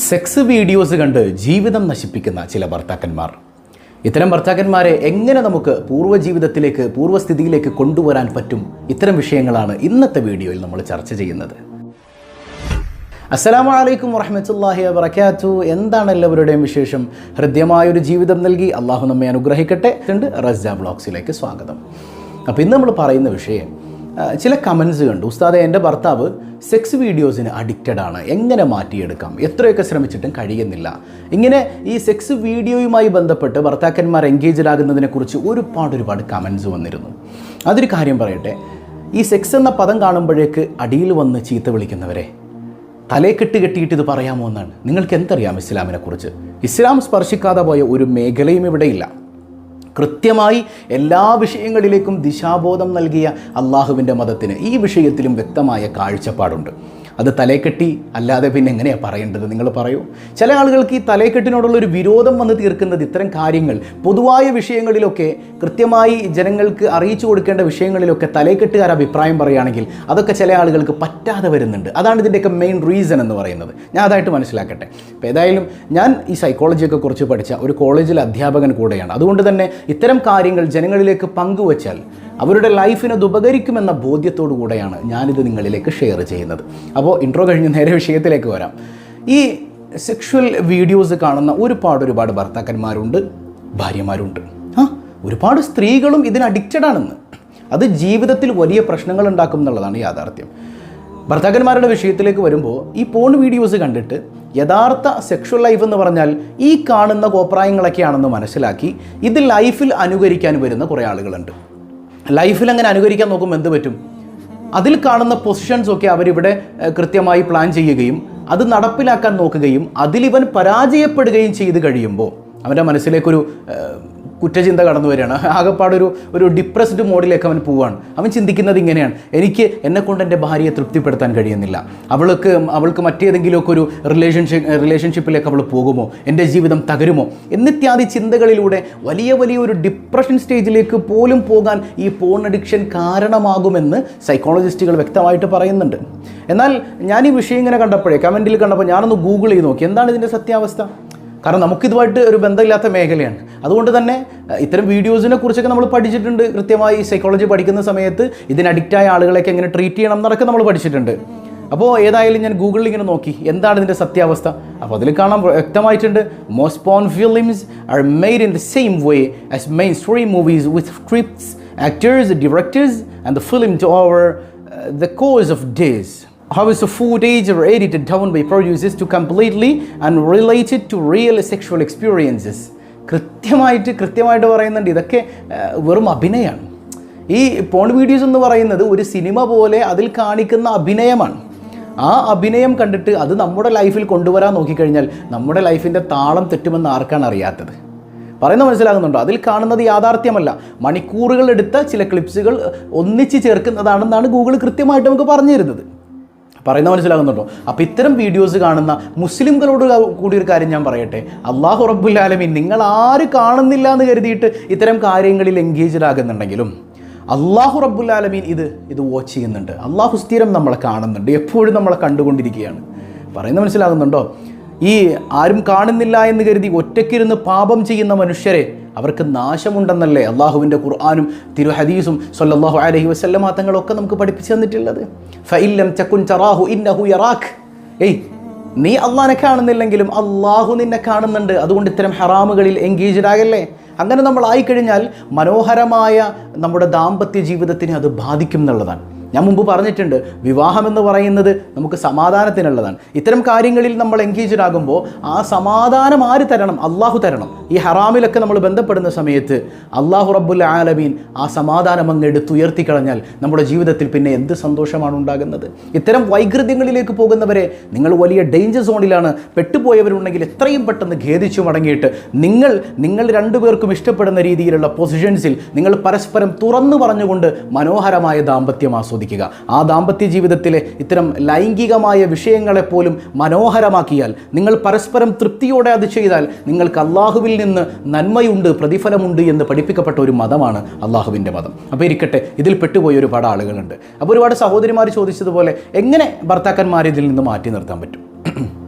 Sex videos കണ്ട് ജീവിതം നശിപ്പിക്കുന്ന ചില ഭർത്താക്കന്മാർ. ഇത്തരം ഭർത്താക്കന്മാരെ എങ്ങനെ നമുക്ക് പൂർവ്വജീവിതത്തിലേക്ക് പൂർവ്വസ്ഥിതിയിലേക്ക് കൊണ്ടുവരാൻ പറ്റും? ഇത്തരം വിഷയങ്ങളാണ് ഇന്നത്തെ വീഡിയോയിൽ നമ്മൾ ചർച്ച ചെയ്യുന്നത്. അസ്സലാമു അലൈക്കും വറഹ്മത്തുള്ളാഹി വബറകാതുഹു. എന്താണ് എല്ലാവരുടെയും വിശേഷം? ഹൃദ്യമായൊരു ജീവിതം നൽകി അള്ളാഹു നമ്മെ അനുഗ്രഹിക്കട്ടെ. റസ്ജ വ്ളോഗ്സിലേക്ക് സ്വാഗതം. അപ്പോൾ ഇന്ന് നമ്മൾ പറയുന്ന വിഷയം, ചില കമൻസ് കണ്ടു, ഉസ്താദെ എൻ്റെ ഭർത്താവ് സെക്സ് വീഡിയോസിന് അഡിക്റ്റഡ് ആണ്, എങ്ങനെ മാറ്റിയെടുക്കാം? എത്രയൊക്കെ ശ്രമിച്ചിട്ടും കഴിയുന്നില്ല. ഇങ്ങനെ ഈ സെക്സ് വീഡിയോയുമായി ബന്ധപ്പെട്ട് ഭർത്താക്കന്മാർ എൻഗേജ്ഡ് ആകുന്നതിനെക്കുറിച്ച് ഒരുപാട് കമൻസ് വന്നിരുന്നു. അതൊരു കാര്യം പറയട്ടെ, ഈ സെക്സ് എന്ന പദം കാണുമ്പോഴേക്ക് അടിയിൽ വന്ന് ചീത്ത വിളിക്കുന്നവരെ തലേ കെട്ടിയിട്ട് ഇത് പറയാമോ എന്നാണ്. നിങ്ങൾക്ക് എന്തറിയാം ഇസ്ലാമിനെക്കുറിച്ച്? ഇസ്ലാം സ്പർശിക്കാതെ പോയ ഒരു മേഖലയും ഇവിടെയില്ല. കൃത്യമായി എല്ലാ വിഷയങ്ങളിലേക്കും ദിശാബോധം നൽകിയ അള്ളാഹുവിൻ്റെ മതത്തിന് ഈ വിഷയത്തിലും വ്യക്തമായ കാഴ്ചപ്പാടുണ്ട്. അത് തലേക്കെട്ടി അല്ലാതെ പിന്നെ എങ്ങനെയാണ് പറയേണ്ടത്? നിങ്ങൾ പറയൂ. ചില ആളുകൾക്ക് ഈ തലേക്കെട്ടിനോടുള്ളൊരു വിരോധം വന്ന് തീർക്കുന്നത് ഇത്തരം കാര്യങ്ങൾ പൊതുവായ വിഷയങ്ങളിലൊക്കെ കൃത്യമായി ജനങ്ങൾക്ക് അറിയിച്ചു കൊടുക്കേണ്ട വിഷയങ്ങളിലൊക്കെ തലേക്കെട്ടുകാർ അഭിപ്രായം പറയുകയാണെങ്കിൽ അതൊക്കെ ചില ആളുകൾക്ക് പറ്റാതെ വരുന്നുണ്ട്. അതാണ് ഇതിൻ്റെയൊക്കെ മെയിൻ റീസൺ എന്ന് പറയുന്നത്. ഞാൻ അതായിട്ട് മനസ്സിലാക്കട്ടെ. അപ്പോൾ ഏതായാലും ഞാൻ ഈ സൈക്കോളജിയൊക്കെ കുറിച്ച് പഠിച്ച ഒരു കോളേജിലെ അധ്യാപകൻ കൂടെയാണ്. അതുകൊണ്ട് തന്നെ ഇത്തരം കാര്യങ്ങൾ ജനങ്ങളിലേക്ക് പങ്കുവച്ചാൽ അവരുടെ ലൈഫിന് അത് ഉപകരിക്കുമെന്ന ബോധ്യത്തോടു കൂടെയാണ് ഞാനിത് നിങ്ങളിലേക്ക് ഷെയർ ചെയ്യുന്നത്. അപ്പോൾ ഇൻട്രോ കഴിഞ്ഞ് നേരെ വിഷയത്തിലേക്ക് വരാം. ഈ സെക്ഷൽ വീഡിയോസ് കാണുന്ന ഒരുപാട് ഭർത്താക്കന്മാരുണ്ട്, ഭാര്യമാരുണ്ട്. ഒരുപാട് സ്ത്രീകളും ഇതിന് അഡിക്റ്റഡ് ആണെന്ന്. അത് ജീവിതത്തിൽ വലിയ പ്രശ്നങ്ങൾ ഉണ്ടാക്കും എന്നുള്ളതാണ് യാഥാർത്ഥ്യം. ഭർത്താക്കന്മാരുടെ വിഷയത്തിലേക്ക് വരുമ്പോൾ ഈ പോൺ വീഡിയോസ് കണ്ടിട്ട് യഥാർത്ഥ സെക്ഷൽ ലൈഫ് എന്ന് പറഞ്ഞാൽ ഈ കാണുന്ന കോപ്രായങ്ങളൊക്കെയാണെന്ന് മനസ്സിലാക്കി ഇത് ലൈഫിൽ അനുകരിക്കാൻ വരുന്ന കുറേ ആളുകളുണ്ട്. ലൈഫിൽ അങ്ങനെ അനുകരിക്കാൻ നോക്കുമ്പോൾ എന്ത് പറ്റും? അതിൽ കാണുന്ന പൊസിഷൻസൊക്കെ അവരിവിടെ കൃത്യമായി പ്ലാൻ ചെയ്യുകയും അത് നടപ്പിലാക്കാൻ നോക്കുകയും അതിലിവൻ പരാജയപ്പെടുകയും ചെയ്ത് കഴിയുമ്പോൾ അവൻ്റെ മനസ്സിലേക്കൊരു കുറ്റചിന്ത കടന്നു വരികയാണ്. ആകെപ്പാടൊരു ഡിപ്രസ്ഡ് മോഡിലേക്ക് അവൻ പോവുകയാണ്. അവൻ ചിന്തിക്കുന്നത് ഇങ്ങനെയാണ്: എന്നെക്കൊണ്ട് എൻ്റെ ഭാര്യയെ തൃപ്തിപ്പെടുത്താൻ കഴിയുന്നില്ല, അവൾക്ക് മറ്റേതെങ്കിലുമൊക്കെ ഒരു റിലേഷൻഷിപ്പിലേക്ക് അവൾ പോകുമോ, എൻ്റെ ജീവിതം തകരുമോ എന്നിത്യാദി ചിന്തകളിലൂടെ വലിയ ഒരു ഡിപ്രഷൻ സ്റ്റേജിലേക്ക് പോലും പോകാൻ ഈ പോൺ അഡിക്ഷൻ കാരണമാകുമെന്ന് സൈക്കോളജിസ്റ്റുകൾ വ്യക്തമായിട്ട് പറയുന്നുണ്ട്. എന്നാൽ ഞാൻ ഈ വിഷയം ഇങ്ങനെ കമൻറ്റിൽ കണ്ടപ്പോൾ ഞാനൊന്ന് ഗൂഗിൾ ചെയ്ത് നോക്കി, എന്താണ് ഇതിൻ്റെ സത്യാവസ്ഥ. കാരണം നമുക്കിതുമായിട്ട് ഒരു ബന്ധമില്ലാത്ത മേഖലയാണ്. അതുകൊണ്ട് തന്നെ ഇത്തരം വീഡിയോസിനെ കുറിച്ചൊക്കെ നമ്മൾ പഠിച്ചിട്ടുണ്ട്. കൃത്യമായി സൈക്കോളജി പഠിക്കുന്ന സമയത്ത് ഇതിന് അഡിക്റ്റായ ആളുകളെയൊക്കെ എങ്ങനെ ട്രീറ്റ് ചെയ്യണം എന്നതൊക്കെ നമ്മൾ പഠിച്ചിട്ടുണ്ട്. അപ്പോൾ ഏതായാലും ഞാൻ ഗൂഗിളിൽ ഇങ്ങനെ നോക്കി എന്താണ് ഇതിൻ്റെ സത്യാവസ്ഥ. അപ്പോൾ അതിൽ കാണാൻ വ്യക്തമായിട്ടുണ്ട്: most porn films are made in the same way as mainstream movies with scripts, actors, directors and the film to over the course of days. How is the footage edited down by producers to completely unrelated to real sexual experiences? കൃത്യമായിട്ട് പറയുന്നുണ്ട് ഇതൊക്കെ വെറും അഭിനയമാണ്. ഈ porn videos എന്ന് പറയുന്നത് ഒരു cinema പോലെ അതിൽ കാണിക്കുന്ന അഭിനയമാണ്. ആ അഭിനയം കണ്ടിട്ട് അത് നമ്മുടെ ലൈഫിൽ കൊണ്ടുവരാൻ നോക്കിക്കഴിഞ്ഞാൽ നമ്മുടെ ലൈഫിൻ്റെ താളം തെറ്റുമെന്ന് ആർക്കാണ് അറിയാത്തത്? പറയുന്നത് മനസ്സിലാകുന്നുണ്ടോ? അതിൽ കാണുന്നത് യാഥാർത്ഥ്യമല്ല, മണിക്കൂറുകൾ എടുത്ത ചില ക്ലിപ്സുകൾ ഒന്നിച്ച് ചേർക്കുന്നതാണെന്നാണ് ഗൂഗിൾ കൃത്യമായിട്ട് നമുക്ക് പറഞ്ഞു തരുന്നത്. പറയുന്നത് മനസ്സിലാകുന്നുണ്ടോ? അപ്പോൾ ഇത്തരം വീഡിയോസ് കാണുന്ന മുസ്ലിംകളോട് കൂടി ഒരു കാര്യം ഞാൻ പറയട്ടെ. അല്ലാഹു റബ്ബുൽ ആലമീൻ നിങ്ങൾ ആര് കാണുന്നില്ല എന്ന് കരുതിയിട്ട് ഇത്തരം കാര്യങ്ങളിൽ എൻഗേജ്ഡ് ആകുന്നുണ്ടെങ്കിലും അല്ലാഹു റബ്ബുൽ ആലമീൻ ഇത് വാച്ച് ചെയ്യുന്നുണ്ട്. അല്ലാഹു സ്ഥിരം നമ്മളെ കാണുന്നുണ്ട്, എപ്പോഴും നമ്മളെ കണ്ടുകൊണ്ടിരിക്കുകയാണ്. പറയുന്നത് മനസ്സിലാകുന്നുണ്ടോ? ഈ ആരും കാണുന്നില്ല എന്ന് കരുതി ഒറ്റയ്ക്കിരുന്ന് പാപം ചെയ്യുന്ന മനുഷ്യരെ അവർക്ക് നാശമുണ്ടെന്നല്ലേ അള്ളാഹുവിൻ്റെ ഖുർആനും തിരു ഹദീസും സ്വല്ലല്ലാഹു അലൈഹി വസല്ലമ തങ്ങളൊക്കെ നമുക്ക് പഠിപ്പിച്ചു തന്നിട്ടുള്ളത്. ഫഇല്ലം തകുൻ തറാഹു ഇന്നഹു യറാക്. നീ അള്ളാഹിനെ കാണുന്നില്ലെങ്കിലും അള്ളാഹു നിന്നെ കാണുന്നുണ്ട്. അതുകൊണ്ട് ഇത്തരം ഹറാമുകളിൽ എൻഗേജ്ഡ് ആകല്ലേ. അങ്ങനെ നമ്മൾ ആയിക്കഴിഞ്ഞാൽ മനോഹരമായ നമ്മുടെ ദാമ്പത്യ ജീവിതത്തിനെ അത് ബാധിക്കും എന്നുള്ളതാണ്. ഞാൻ മുമ്പ് പറഞ്ഞിട്ടുണ്ട്, വിവാഹം എന്ന് പറയുന്നത് നമുക്ക് സമാധാനത്തിനുള്ളതാണ്. ഇത്തരം കാര്യങ്ങളിൽ നമ്മൾ എൻഗേജ്ഡ് ആകുമ്പോൾ ആ സമാധാനം ആര് തരണം? അള്ളാഹു തരണം. ഈ ഹറാമിലൊക്കെ നമ്മൾ ബന്ധപ്പെടുന്ന സമയത്ത് അള്ളാഹു റബ്ബുൽ ആലമീൻ ആ സമാധാനം അങ്ങ് എടുത്തുയർത്തിക്കളഞ്ഞാൽ നമ്മുടെ ജീവിതത്തിൽ പിന്നെ എന്ത് സന്തോഷമാണ് ഉണ്ടാകുന്നത്? ഇത്തരം വൈകൃത്യങ്ങളിലേക്ക് പോകുന്നവരെ നിങ്ങൾ വലിയ ഡേഞ്ചർ സോണിലാണ്. പെട്ടുപോയവരുണ്ടെങ്കിൽ എത്രയും പെട്ടെന്ന് ഖേദിച്ചു മടങ്ങിയിട്ട് നിങ്ങൾ രണ്ടുപേർക്കും ഇഷ്ടപ്പെടുന്ന രീതിയിലുള്ള പൊസിഷൻസിൽ നിങ്ങൾ പരസ്പരം തുറന്നു പറഞ്ഞുകൊണ്ട് മനോഹരമായ ദാമ്പത്യം ആസ്വദിക്കുക. ആ ദാമ്പത്യ ജീവിതത്തിലെ ഇത്തരം ലൈംഗികമായ വിഷയങ്ങളെപ്പോലും മനോഹരമാക്കിയാൽ, നിങ്ങൾ പരസ്പരം തൃപ്തിയോടെ അത് ചെയ്താൽ നിങ്ങൾക്ക് അള്ളാഹുവിൽ നിന്ന് നന്മയുണ്ട്, പ്രതിഫലമുണ്ട് എന്ന് പഠിപ്പിക്കപ്പെട്ട ഒരു മതമാണ് അള്ളാഹുവിൻ്റെ മതം. അപ്പോൾ ഇരിക്കട്ടെ, ഇതിൽ പെട്ടുപോയ ഒരുപാട് ആളുകളുണ്ട്. അപ്പോൾ ഒരുപാട് സഹോദരിമാർ ചോദിച്ചതുപോലെ എങ്ങനെ ഭർത്താക്കന്മാരെ ഇതിൽ നിന്ന് മാറ്റി നിർത്താൻ പറ്റും?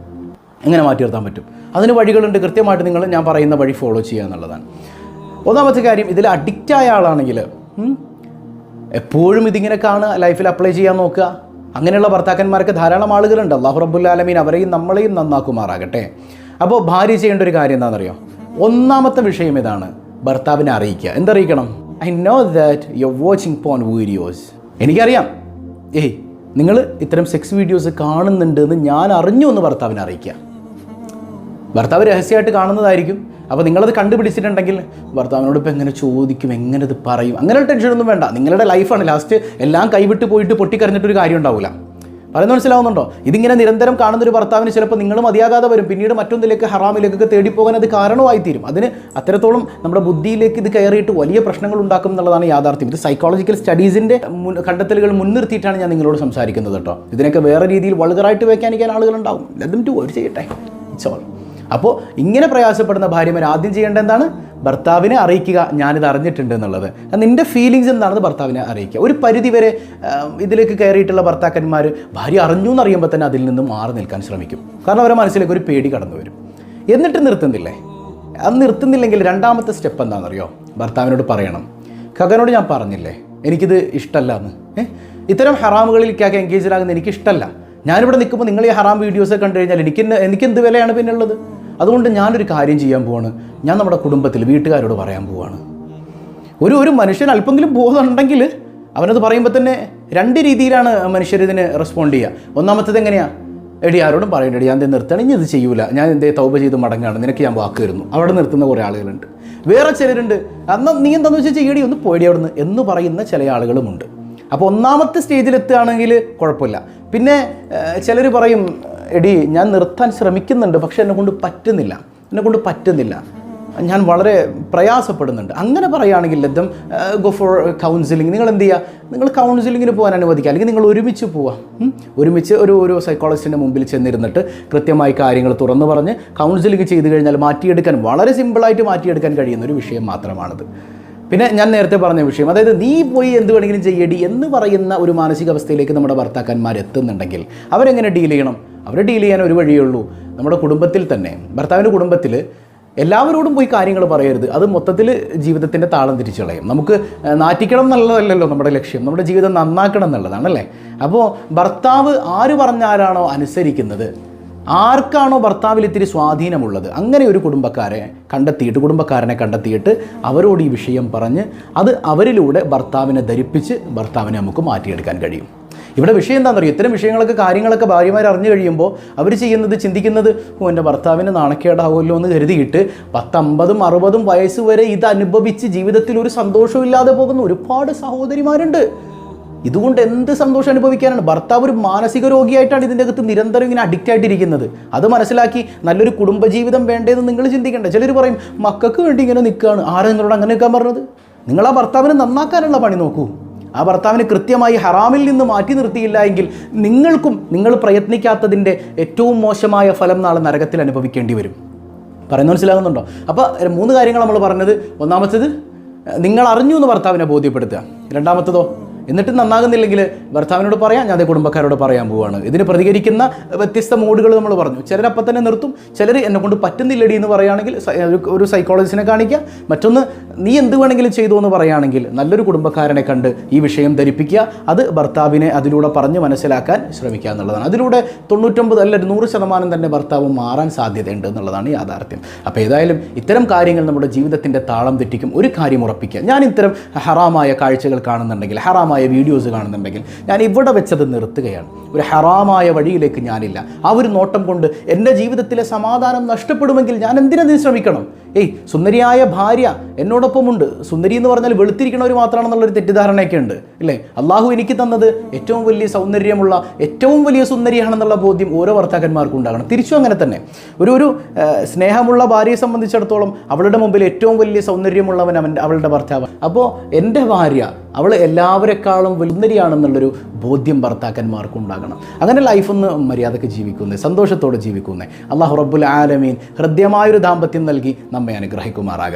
എങ്ങനെ മാറ്റി നിർത്താൻ പറ്റും? അതിന് വഴികളുണ്ട്. കൃത്യമായിട്ട് നിങ്ങൾ ഞാൻ പറയുന്ന വഴി ഫോളോ ചെയ്യുക എന്നുള്ളതാണ്. ഒന്നാമത്തെ കാര്യം, ഇതിൽ അഡിക്റ്റായ ആളാണെങ്കിൽ എപ്പോഴും ഇതിങ്ങനെ കാണുക, ലൈഫിൽ അപ്ലൈ ചെയ്യാൻ നോക്കുക. അങ്ങനെയുള്ള ഭർത്താക്കന്മാർക്ക് ധാരാളം ആളുകളുണ്ട്. അല്ലാഹു റബ്ബുൽ ആലമീൻ അവരെയും നമ്മളെയും നന്നാക്കുമാറാകട്ടെ. അപ്പോൾ ഭാര്യ ചെയ്യേണ്ട ഒരു കാര്യം എന്താണെന്നറിയോ? ഒന്നാമത്തെ വിഷയം ഇതാണ്, ഭർത്താവിനെ അറിയിക്കുക. എന്തറിയിക്കണം? I know that you are watching porn videos. എനിക്കറിയാം, നിങ്ങൾ ഇത്തരം സെക്സ് വീഡിയോസ് കാണുന്നുണ്ട് എന്ന് ഞാൻ അറിഞ്ഞു എന്ന് ഭർത്താവിനെ അറിയിക്കുക. ഭർത്താവ് രഹസ്യമായിട്ട് കാണുന്നതായിരിക്കും. അപ്പോൾ നിങ്ങളത് കണ്ടുപിടിച്ചിട്ടുണ്ടെങ്കിൽ ഭർത്താവിനോട് ഇപ്പോൾ എങ്ങനെ ചോദിക്കും, എങ്ങനെ ഇത് പറയും, അങ്ങനെയുള്ള ടെൻഷനൊന്നും വേണ്ട. നിങ്ങളുടെ ലൈഫാണ്. ലാസ്റ്റ് എല്ലാം കൈവിട്ട് പോയിട്ട് പൊട്ടിക്കരഞ്ഞിട്ടൊരു കാര്യം ഉണ്ടാവില്ല. പറയുന്നത് മനസ്സിലാവുന്നുണ്ടോ? ഇതിങ്ങനെ നിരന്തരം കാണുന്നൊരു ഭർത്താവിന് ചിലപ്പോൾ നിങ്ങൾ മതിയാകാതെ വരും. പിന്നീട് മറ്റൊന്നിലേക്ക് ഹറാമിലേക്കൊക്കെ തേടിപ്പോകാൻ അത് കാരണമായി തീരും. അതിന് അത്രത്തോളം നമ്മുടെ ബുദ്ധിയിലേക്ക് ഇത് കയറിയിട്ട് വലിയ പ്രശ്നങ്ങൾ ഉണ്ടാക്കും എന്നുള്ളതാണ് യാഥാർത്ഥ്യം. ഇത് സൈക്കോളജിക്കൽ സ്റ്റഡീസിൻ്റെ കണ്ടെത്തലുകൾ മുൻനിർത്തിയിട്ടാണ് ഞാൻ നിങ്ങളോട് സംസാരിക്കുന്നത് കേട്ടോ. ഇതിനൊക്കെ വേറെ രീതിയിൽ വൾഗറായിട്ട് വ്യാഖ്യാനിക്കാൻ ആളുകളുണ്ടാവും. അതും അവർ ചെയ്യട്ടെ, ഇറ്റ്സ് ഓൾ. അപ്പോൾ ഇങ്ങനെ പ്രയാസപ്പെടുന്ന ഭാര്യമാർ ആദ്യം ചെയ്യേണ്ട എന്താണ്? ഭർത്താവിനെ അറിയിക്കുക, ഞാനിത് അറിഞ്ഞിട്ടുണ്ട് എന്നുള്ളത്. നിൻ്റെ ഫീലിങ്സ് എന്താണെന്ന് ഭർത്താവിനെ അറിയിക്കുക. ഒരു പരിധിവരെ ഇതിലേക്ക് കയറിയിട്ടുള്ള ഭർത്താക്കന്മാർ ഭാര്യ അറിഞ്ഞു എന്നറിയുമ്പോൾ തന്നെ അതിൽ നിന്ന് മാറി നിൽക്കാൻ ശ്രമിക്കും. കാരണം അവരുടെ മനസ്സിലേക്ക് ഒരു പേടി കടന്നു വരും. എന്നിട്ട് നിർത്തുന്നില്ലേ? അത് നിർത്തുന്നില്ലെങ്കിൽ രണ്ടാമത്തെ സ്റ്റെപ്പ് എന്താണെന്നറിയോ? ഭർത്താവിനോട് പറയണം, ഖഗനോട് ഞാൻ പറഞ്ഞില്ലേ എനിക്കിത് ഇഷ്ടമല്ല എന്ന്. ഇത്തരം ഹറാമുകളിലേക്കൊക്കെ എൻഗേജ്ഡ് ആകുന്നത് എനിക്കിഷ്ടമല്ല. ഞാനിവിടെ നിൽക്കുമ്പോൾ നിങ്ങൾ ഈ ഹറാം വീഡിയോസൊക്കെ കണ്ടു കഴിഞ്ഞാൽ എനിക്കെന്ത് വിലയാണ് പിന്നെ ഉള്ളത്? അതുകൊണ്ട് ഞാനൊരു കാര്യം ചെയ്യാൻ പോവാണ്. ഞാൻ നമ്മുടെ കുടുംബത്തിൽ വീട്ടുകാരോട് പറയാൻ പോവാണ്. ഒരു മനുഷ്യൻ അല്പമെങ്കിലും ബോധമുണ്ടെങ്കിൽ അവനത് പറയുമ്പോൾ തന്നെ രണ്ട് രീതിയിലാണ് മനുഷ്യരിതിന് റെസ്പോണ്ട് ചെയ്യുക. ഒന്നാമത്തത് എങ്ങനെയാണ്? എടി ആരോടും പറയണ്ടടി, ഞാൻ എന്ത് നിർത്തണം, ഇനി ഇത് ചെയ്യൂല, ഞാൻ എന്തേ തൗബ ചെയ്ത് മടങ്ങാണ്, നിനക്ക് ഞാൻ വാക്ക് തരുന്നു. അവിടെ നിർത്തുന്ന കുറേ ആളുകളുണ്ട്. വേറെ ചിലരുണ്ട്, അന്ന് നീ എന്താണെന്ന് വെച്ചാൽ ചെയ്യടി, ഒന്ന് പോയടി അവിടെ നിന്ന് എന്ന് പറയുന്ന ചില ആളുകളുമുണ്ട്. അപ്പോൾ ഒന്നാമത്തെ സ്റ്റേജിലെത്തുകയാണെങ്കിൽ കുഴപ്പമില്ല. പിന്നെ ചിലർ പറയും, എടി ഞാൻ നിർത്താൻ ശ്രമിക്കുന്നുണ്ട്, പക്ഷെ എന്നെക്കൊണ്ട് പറ്റുന്നില്ല, ഞാൻ വളരെ പ്രയാസപ്പെടുന്നുണ്ട്. അങ്ങനെ പറയുകയാണെങ്കിൽ ലതം ഗോ ഫോർ കൗൺസിലിംഗ്. നിങ്ങൾ എന്ത് ചെയ്യുക? നിങ്ങൾ കൗൺസിലിങ്ങിന് പോകാൻ അനുവദിക്കുക. അല്ലെങ്കിൽ നിങ്ങൾ ഒരുമിച്ച് പോവാം. ഒരുമിച്ച് ഒരു സൈക്കോളജിസ്റ്റിൻ്റെ മുമ്പിൽ ചെന്നിരുന്നിട്ട് കൃത്യമായി കാര്യങ്ങൾ തുറന്നു പറഞ്ഞ് കൗൺസിലിംഗ് ചെയ്ത് കഴിഞ്ഞാൽ മാറ്റിയെടുക്കാൻ, വളരെ സിമ്പിളായിട്ട് മാറ്റിയെടുക്കാൻ കഴിയുന്ന ഒരു വിഷയം മാത്രമാണിത്. പിന്നെ ഞാൻ നേരത്തെ പറഞ്ഞ വിഷയം, അതായത് നീ പോയി എന്ത് വേണമെങ്കിലും ചെയ്യടി എന്ന് പറയുന്ന ഒരു മാനസികാവസ്ഥയിലേക്ക് നമ്മുടെ ഭർത്താക്കന്മാർ എത്തുന്നുണ്ടെങ്കിൽ അവരെങ്ങനെ ഡീൽ ചെയ്യണം? അവരെ ഡീൽ ചെയ്യാൻ ഒരു വഴിയേ ഉള്ളൂ. നമ്മുടെ കുടുംബത്തിൽ തന്നെ, ഭർത്താവിൻ്റെ കുടുംബത്തിൽ എല്ലാവരോടും പോയി കാര്യങ്ങൾ പറയരുത്. അത് മൊത്തത്തിൽ ജീവിതത്തിൻ്റെ താളം തിരിച്ചു കളയും. നമുക്ക് നാറ്റിക്കണം എന്നുള്ളതല്ലല്ലോ നമ്മുടെ ലക്ഷ്യം, നമ്മുടെ ജീവിതം നന്നാക്കണം എന്നുള്ളതാണല്ലേ. അപ്പോൾ ഭർത്താവ് ആര് പറഞ്ഞാലാണോ അനുസരിക്കുന്നത്, ആർക്കാണോ ഭർത്താവിൽ ഇത്തിരി സ്വാധീനമുള്ളത്, അങ്ങനെ ഒരു കുടുംബക്കാരനെ കണ്ടെത്തിയിട്ട് അവരോട് ഈ വിഷയം പറഞ്ഞ് അത് അവരിലൂടെ ഭർത്താവിനെ ധരിപ്പിച്ച് ഭർത്താവിനെ നമുക്ക് മാറ്റിയെടുക്കാൻ കഴിയും. ഇവിടെ വിഷയം എന്താണെന്നറിയോ? ഇത്തരം കാര്യങ്ങളൊക്കെ ഭാര്യമാർ അറിഞ്ഞു കഴിയുമ്പോൾ അവർ ചിന്തിക്കുന്നത് എൻ്റെ ഭർത്താവിന് നാണക്കേടാവുമല്ലോ എന്ന് കരുതിയിട്ട് 10, 50, 60 വയസ്സ് വരെ ഇത് അനുഭവിച്ച് ജീവിതത്തിൽ ഒരു സന്തോഷവും ഇല്ലാതെ പോകുന്ന ഒരുപാട് സഹോദരിമാരുണ്ട്. ഇതുകൊണ്ട് എന്ത് സന്തോഷം അനുഭവിക്കാനാണ്? ഭർത്താവ് ഒരു മാനസിക രോഗിയായിട്ടാണ് ഇതിൻ്റെ അകത്ത് നിരന്തരം ഇങ്ങനെ അഡിക്റ്റ് ആയിട്ടിരിക്കുന്നത്. അത് മനസ്സിലാക്കി നല്ലൊരു കുടുംബജീവിതം വേണ്ടതെന്ന് നിങ്ങൾ ചിന്തിക്കേണ്ട. ചിലർ പറയും മക്കൾക്ക് വേണ്ടി ഇങ്ങനെ നിൽക്കുകയാണ്. ആരാ നിങ്ങളോട് അങ്ങനെ നിൽക്കാൻ പറഞ്ഞത്? നിങ്ങൾ ആ ഭർത്താവിനെ നന്നാക്കാനുള്ള പണി നോക്കൂ. ആ ഭർത്താവിനെ കൃത്യമായി ഹറാമിൽ നിന്ന് മാറ്റി നിർത്തിയില്ല എങ്കിൽ നിങ്ങൾ പ്രയത്നിക്കാത്തതിൻ്റെ ഏറ്റവും മോശമായ ഫലം നാളെ നരകത്തിൽ അനുഭവിക്കേണ്ടി വരും. പറയുന്നത് മനസ്സിലാകുന്നുണ്ടോ? അപ്പോൾ 3 കാര്യങ്ങൾ നമ്മൾ പറഞ്ഞത്. ഒന്നാമത്തേത്, നിങ്ങൾ അറിഞ്ഞു എന്ന് ഭർത്താവിനെ ബോധ്യപ്പെടുത്തുക. രണ്ടാമത്തതോ, എന്നിട്ട് നന്നാകുന്നില്ലെങ്കിൽ ഭർത്താവിനോട് പറയാം, ഞാൻ അതേ കുടുംബക്കാരോട് പറയാൻ പോവുകയാണ്. ഇതിന് പ്രതികരിക്കുന്ന വ്യത്യസ്ത മോഡുകൾ നമ്മൾ പറഞ്ഞു. ചിലരപ്പം തന്നെ നിർത്തും, ചിലർ എന്നെക്കൊണ്ട് പറ്റുന്നില്ലടി എന്ന് പറയുകയാണെങ്കിൽ ഒരു സൈക്കോളജിസ്റ്റിനെ കാണിക്കുക. മറ്റൊന്ന്, നീ എന്ത് വേണമെങ്കിലും ചെയ്തു എന്ന് പറയുകയാണെങ്കിൽ നല്ലൊരു കുടുംബക്കാരനെ കണ്ട് ഈ വിഷയം ധരിപ്പിക്കുക. അത് ഭർത്താവിനെ അതിലൂടെ പറഞ്ഞ് മനസ്സിലാക്കാൻ ശ്രമിക്കുക എന്നുള്ളതാണ്. അതിലൂടെ 99 അല്ല 100% തന്നെ ഭർത്താവ് മാറാൻ സാധ്യതയുണ്ട് എന്നുള്ളതാണ് യാഥാർത്ഥ്യം. അപ്പോൾ ഏതായാലും ഇത്തരം കാര്യങ്ങൾ നമ്മുടെ ജീവിതത്തിൻ്റെ താളം തെറ്റിക്കും. ഒരു കാര്യം ഉറപ്പിക്കുക, ഞാൻ ഇത്തരം ഹറാമായ കാഴ്ചകൾ കാണുന്നുണ്ടെങ്കിൽ, ഹറാമായ വീഡിയോസ് കാണുന്നുണ്ടെങ്കിൽ ഞാൻ ഇവിടെ വെച്ചത് നിർത്തുകയാണ്. ഒരു ഹറാമായ വഴിയിലേക്ക് ഞാനില്ല. ആ ഒരു നോട്ടം കൊണ്ട് എൻ്റെ ജീവിതത്തിലെ സമാധാനം നഷ്ടപ്പെടുമെങ്കിൽ ഞാൻ എന്തിനതിന് ശ്രമിക്കണം? സുന്ദരിയായ ഭാര്യ എന്നോടൊപ്പമുണ്ട്. സുന്ദരി എന്ന് പറഞ്ഞാൽ വെളുത്തിരിക്കണവർ മാത്രമാണെന്നുള്ളൊരു തെറ്റിദ്ധാരണയൊക്കെ ഉണ്ട് ഇല്ലേ? അള്ളാഹു എനിക്ക് തന്നത് ഏറ്റവും വലിയ സൗന്ദര്യമുള്ള, ഏറ്റവും വലിയ സുന്ദരിയാണെന്നുള്ള ബോധ്യം ഓരോ ഭർത്താക്കന്മാർക്കും ഉണ്ടാകണം. തിരിച്ചും അങ്ങനെ തന്നെ. ഒരു സ്നേഹമുള്ള ഭാര്യയെ സംബന്ധിച്ചിടത്തോളം അവളുടെ മുമ്പിൽ ഏറ്റവും വലിയ സൗന്ദര്യമുള്ളവൻ അവളുടെ ഭർത്താവ്. അപ്പോൾ എൻ്റെ ഭാര്യ അവൾ എല്ലാവരെക്കാളും സുന്ദരിയാണെന്നുള്ളൊരു ബോധ്യം ഭർത്താക്കന്മാർക്കും ഉണ്ടാകണം. അങ്ങനെ ലൈഫൊന്ന് മര്യാദക്ക് ജീവിക്കുന്നേ, സന്തോഷത്തോടെ ജീവിക്കുന്നേ. അല്ലാഹു റബ്ബുൽ ആലമീൻ ഹൃദ്യമായൊരു ദാമ്പത്യം നൽകി നമ്മെ അനുഗ്രഹിക്കുമാറാകട്ടെ.